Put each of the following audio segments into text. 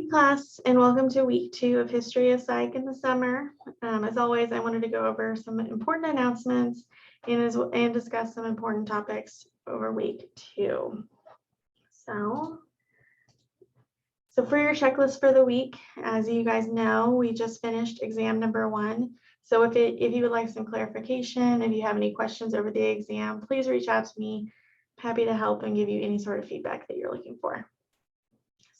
class, and welcome to week 2 of History of Psych in the summer. As always, I wanted to go over some important announcements and discuss some important topics over week 2. So for your checklist for the week, as you guys know, we just finished exam number 1. So if you would like some clarification, if you have any questions over the exam, please reach out to me. I'm happy to help and give you any sort of feedback that you're looking for.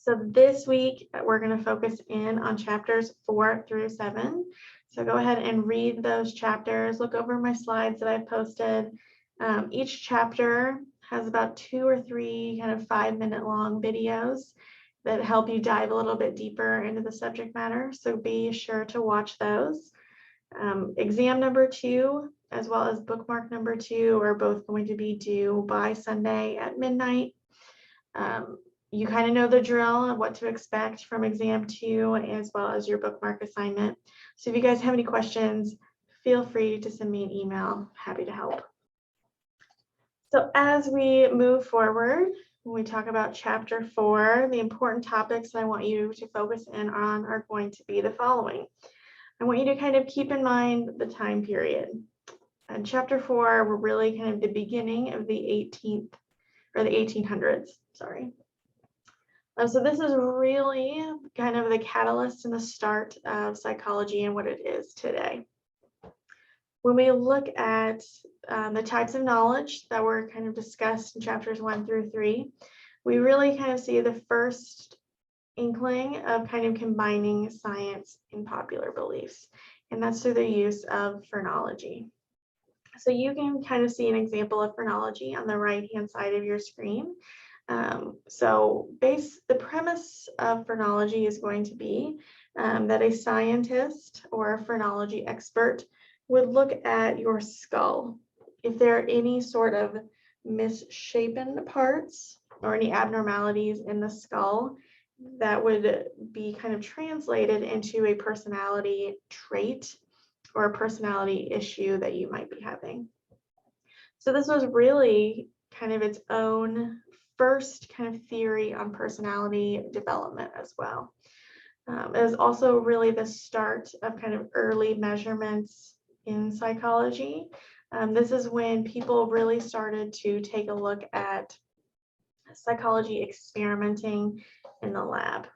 So this week, we're going to focus in on chapters 4 through 7. So go ahead and read those chapters. Look over my slides that I've posted. Each chapter has about 2 or 3 kind of 5-minute long videos that help you dive a little bit deeper into the subject matter. So be sure to watch those. Exam number 2, as well as bookmark number 2, are both going to be due by Sunday at midnight. You kind of know the drill of what to expect from exam 2 as well as your bookmark assignment. So if you guys have any questions, feel free to send me an email. Happy to help. So as we move forward, when we talk about chapter 4, the important topics that I want you to focus in on are going to be the following. I want you to kind of keep in mind the time period. In chapter 4, we're really kind of the beginning of the 1800s, sorry. So this is really kind of the catalyst and the start of psychology and what it is today. When we look at the types of knowledge that were kind of discussed in chapters 1 through 3, we really kind of see the first inkling of kind of combining science and popular beliefs, and that's through the use of phrenology. So you can kind of see an example of phrenology on the right-hand side of your screen. The premise of phrenology is going to be that a scientist or a phrenology expert would look at your skull. If there are any sort of misshapen parts or any abnormalities in the skull, that would be kind of translated into a personality trait or a personality issue that you might be having. So this was really kind of its own first kind of theory on personality development as well. It was also really the start of kind of early measurements in psychology. This is when people really started to take a look at psychology experimenting in the lab,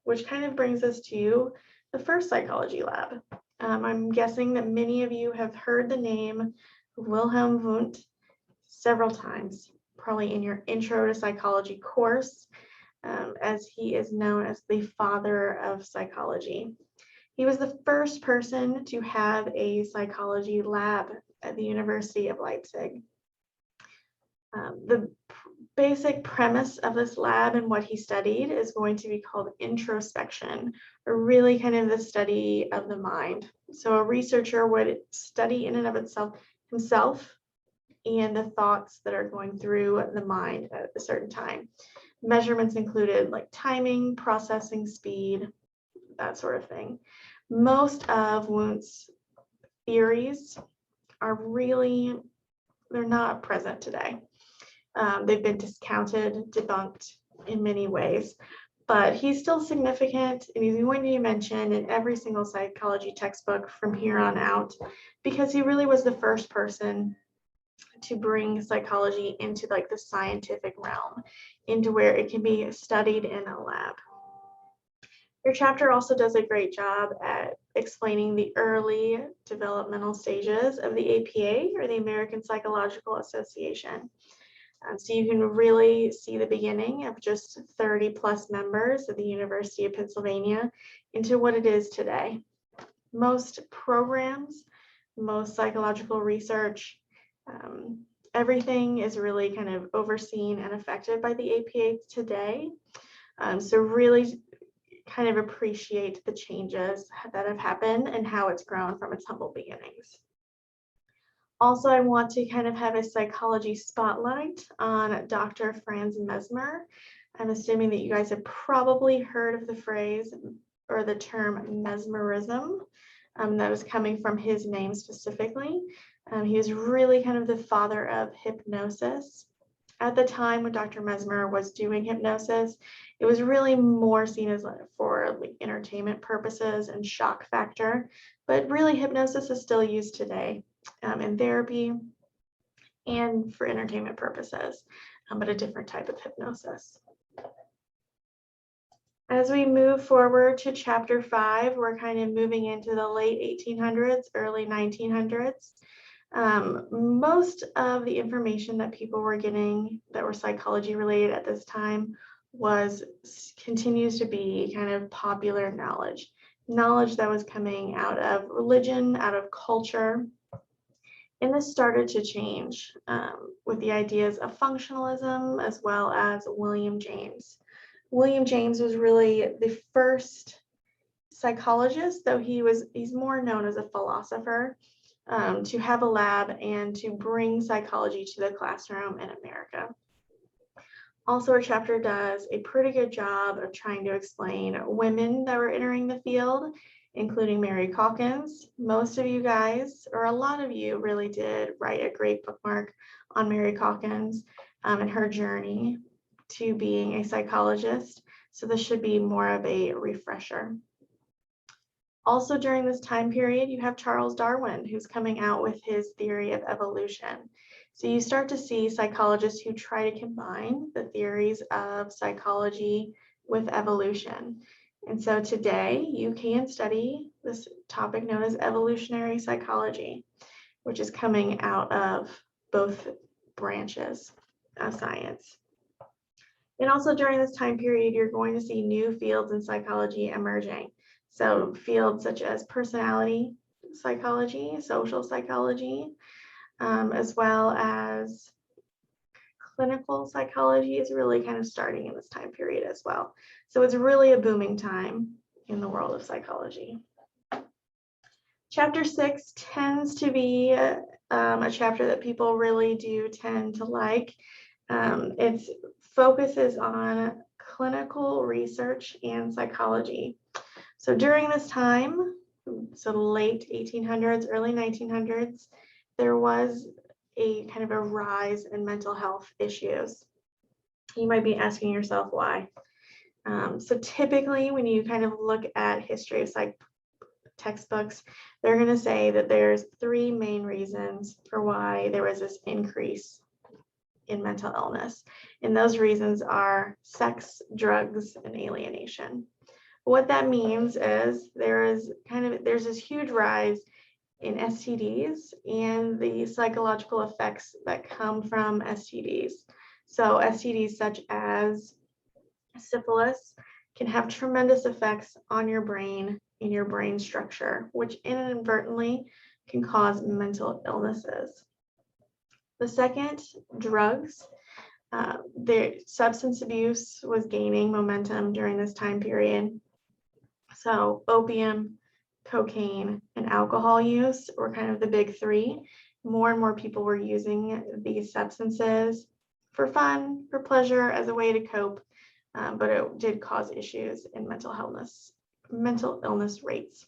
which kind of brings us to the first psychology lab. I'm guessing that many of you have heard the name Wilhelm Wundt several times, probably in your intro to psychology course, as he is known as the father of psychology. He was the first person to have a psychology lab at the University of Leipzig. The basic premise of this lab and what he studied is going to be called introspection, or really kind of the study of the mind. So a researcher would study in and of itself himself and the thoughts that are going through the mind at a certain time. Measurements included like timing, processing speed, that sort of thing. Most of Wundt's theories are they're not present today. They've been discounted, debunked in many ways, but he's still significant and he's going to be mentioned in every single psychology textbook from here on out because he really was the first person to bring psychology into like the scientific realm, into where it can be studied in a lab. Your chapter also does a great job at explaining the early developmental stages of the APA, or the American Psychological Association. So you can really see the beginning of just 30 plus members of the University of Pennsylvania into what it is today. Most programs, most psychological research, everything is really kind of overseen and affected by the APA today. So really kind of appreciate the changes that have happened and how it's grown from its humble beginnings. Also, I want to kind of have a psychology spotlight on Dr. Franz Mesmer. I'm assuming that you guys have probably heard of the phrase or the term mesmerism. That was coming from his name specifically. He was really kind of the father of hypnosis. At the time when Dr. Mesmer was doing hypnosis, it was really more seen as for like entertainment purposes and shock factor, but really hypnosis is still used today in therapy and for entertainment purposes, but a different type of hypnosis. As we move forward to chapter 5, we're kind of moving into the late 1800s, early 1900s. Most of the information that people were getting that were psychology related at this time continues to be kind of popular knowledge that was coming out of religion, out of culture. And this started to change with the ideas of functionalism as well as William James. William James was really the first psychologist, though he's more known as a philosopher, to have a lab and to bring psychology to the classroom in America. Also, our chapter does a pretty good job of trying to explain women that were entering the field, including Mary Calkins. Most of you guys, or a lot of you, really did write a great bookmark on Mary Calkins and her journey to being a psychologist. So this should be more of a refresher. Also during this time period, you have Charles Darwin, who's coming out with his theory of evolution. So you start to see psychologists who try to combine the theories of psychology with evolution. And so today you can study this topic known as evolutionary psychology, which is coming out of both branches of science. And also during this time period, you're going to see new fields in psychology emerging. So fields such as personality psychology, social psychology, as well as clinical psychology is really kind of starting in this time period as well. So it's really a booming time in the world of psychology. Chapter 6 tends to be a chapter that people really do tend to like. It focuses on clinical research and psychology. So during this time, so the late 1800s, early 1900s, there was a kind of a rise in mental health issues. You might be asking yourself why. So typically when you kind of look at history of psych textbooks, they're going to say that there's 3 main reasons for why there was this increase in mental illness. And those reasons are sex, drugs, and alienation. What that means is there's this huge rise in STDs and the psychological effects that come from STDs. So STDs such as syphilis can have tremendous effects on your brain and your brain structure, which inadvertently can cause mental illnesses. The second, drugs. The substance abuse was gaining momentum during this time period. So opium, cocaine, and alcohol use were kind of the big 3. More and more people were using these substances for fun, for pleasure, as a way to cope, but it did cause issues in mental illness rates.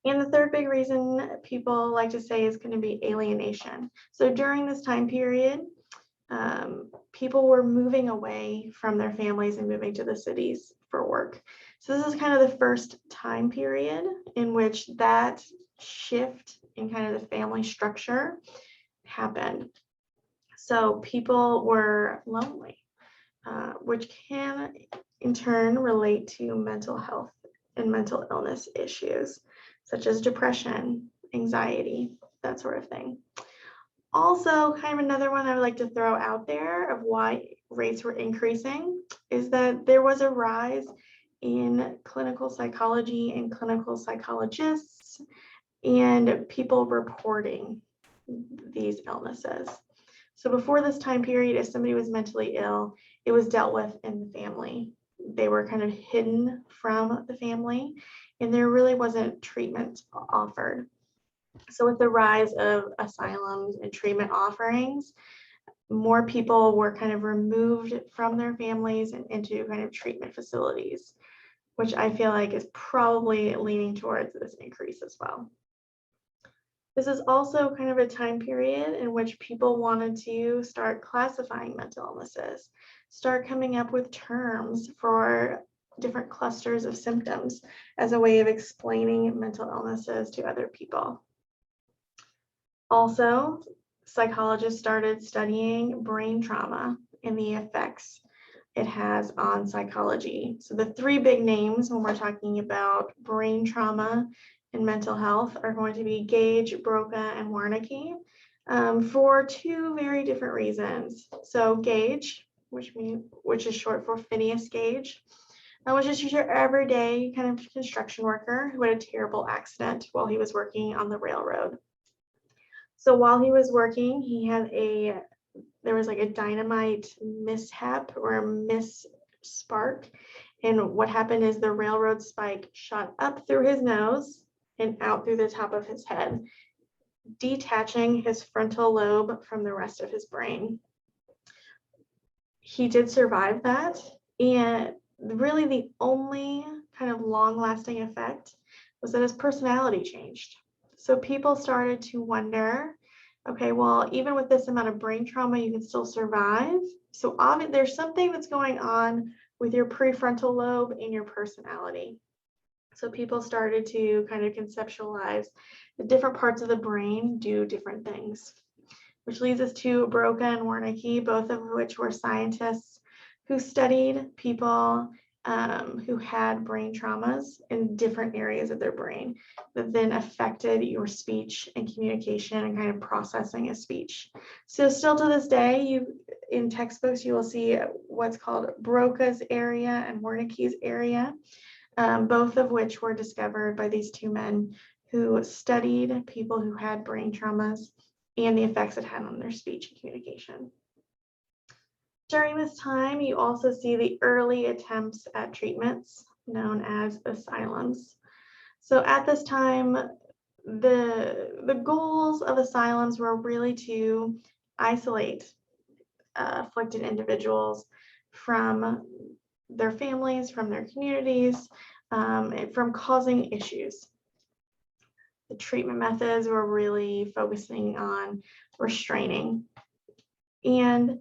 And the third big reason people like to say is going to be alienation. So during this time period, people were moving away from their families and moving to the cities for work. So this is kind of the first time period in which that shift in kind of the family structure happened. So people were lonely, which can in turn relate to mental health and mental illness issues, such as depression, anxiety, that sort of thing. Also, kind of another one I would like to throw out there of why rates were increasing is that there was a rise in clinical psychology and clinical psychologists and people reporting these illnesses. So before this time period, if somebody was mentally ill, it was dealt with in the family. They were kind of hidden from the family, and there really wasn't treatment offered. So with the rise of asylums and treatment offerings, more people were kind of removed from their families and into kind of treatment facilities, which I feel like is probably leaning towards this increase as well. This is also kind of a time period in which people wanted to start classifying mental illnesses, start coming up with terms for different clusters of symptoms as a way of explaining mental illnesses to other people. Also, psychologists started studying brain trauma and the effects it has on psychology. So the three big names when we're talking about brain trauma and mental health are going to be Gage, Broca, and Wernicke, for two very different reasons. So Gage, which is short for Phineas Gage, was just your everyday kind of construction worker who had a terrible accident while he was working on the railroad. So while he was working, there was like a dynamite mishap or a misspark. And what happened is the railroad spike shot up through his nose and out through the top of his head, detaching his frontal lobe from the rest of his brain. He did survive that. And really the only kind of long-lasting effect was that his personality changed. So people started to wonder, okay, well, even with this amount of brain trauma, you can still survive. So there's something that's going on with your prefrontal lobe and your personality. So people started to kind of conceptualize the different parts of the brain do different things, which leads us to Broca and Wernicke, both of which were scientists who studied people who had brain traumas in different areas of their brain that then affected your speech and communication and kind of processing of speech. So still to this day, in textbooks, you will see what's called Broca's area and Wernicke's area, both of which were discovered by these two men who studied people who had brain traumas and the effects it had on their speech and communication. During this time, you also see the early attempts at treatments known as asylums. So at this time, the goals of asylums were really to isolate afflicted individuals from their families, from their communities, and from causing issues. The treatment methods were really focusing on restraining. And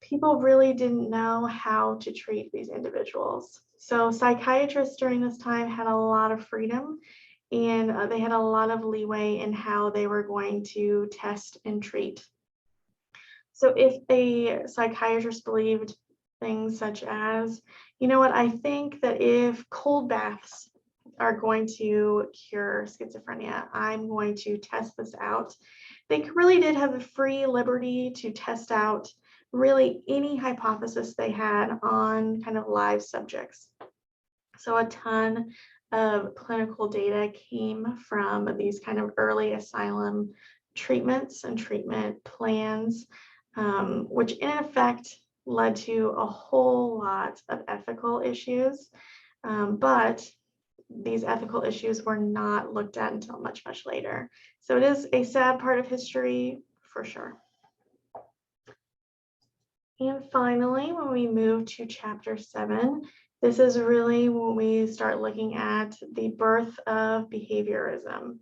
people really didn't know how to treat these individuals. So psychiatrists during this time had a lot of freedom, and they had a lot of leeway in how they were going to test and treat. So if a psychiatrist believed things such as, you know what, I think that if cold baths are going to cure schizophrenia, I'm going to test this out. They really did have the free liberty to test out really any hypothesis they had on kind of live subjects. So a ton of clinical data came from these kind of early asylum treatments and treatment plans, which in effect led to a whole lot of ethical issues. But these ethical issues were not looked at until much, much later. So it is a sad part of history for sure. And finally, when we move to chapter 7, this is really when we start looking at the birth of behaviorism.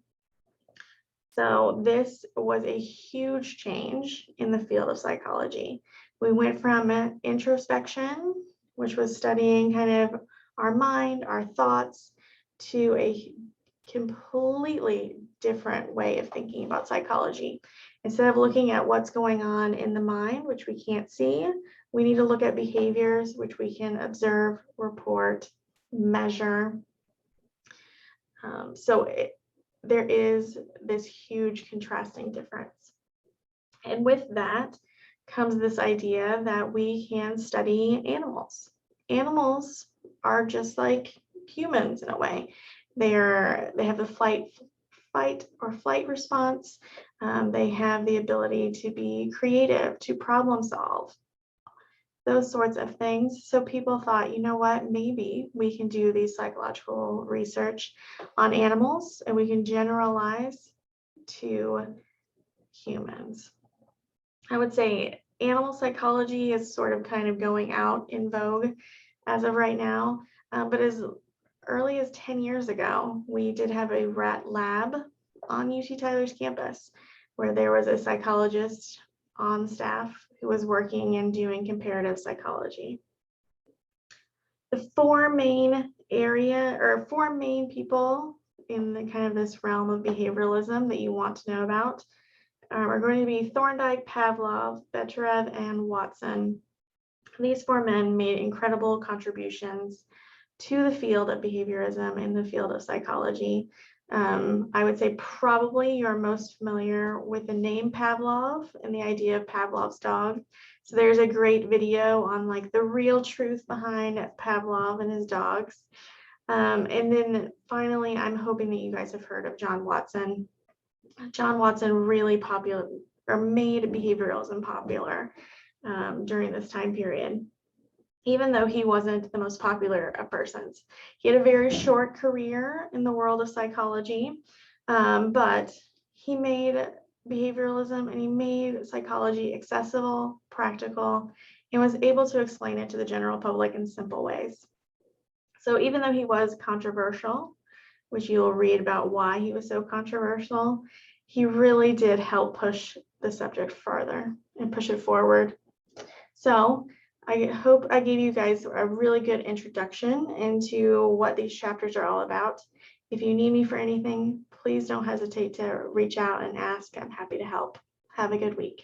So this was a huge change in the field of psychology. We went from introspection, which was studying kind of our mind, our thoughts, to a completely different way of thinking about psychology. Instead of looking at what's going on in the mind, which we can't see, we need to look at behaviors, which we can observe, report, measure. There is this huge contrasting difference. And with that comes this idea that we can study animals. Animals are just like humans in a way. They have the fight or flight response. They have the ability to be creative, to problem solve, those sorts of things. So people thought, you know what, maybe we can do these psychological research on animals and we can generalize to humans. I would say animal psychology is sort of kind of going out in vogue as of right now, but as early as 10 years ago, we did have a rat lab on UT Tyler's campus, where there was a psychologist on staff who was working and doing comparative psychology. The four main people in the kind of this realm of behavioralism that you want to know about are going to be Thorndike, Pavlov, Betterev, and Watson. These four men made incredible contributions to the field of behaviorism and the field of psychology. I would say probably you're most familiar with the name Pavlov and the idea of Pavlov's dog. So there's a great video on like the real truth behind Pavlov and his dogs. And then finally, I'm hoping that you guys have heard of John Watson. John Watson really made behavioralism popular during this time period, even though he wasn't the most popular of persons. He had a very short career in the world of psychology, but he made behavioralism and he made psychology accessible, practical, and was able to explain it to the general public in simple ways. So even though he was controversial, which you'll read about why he was so controversial, he really did help push the subject further and push it forward. So I hope I gave you guys a really good introduction into what these chapters are all about. If you need me for anything, please don't hesitate to reach out and ask. I'm happy to help. Have a good week.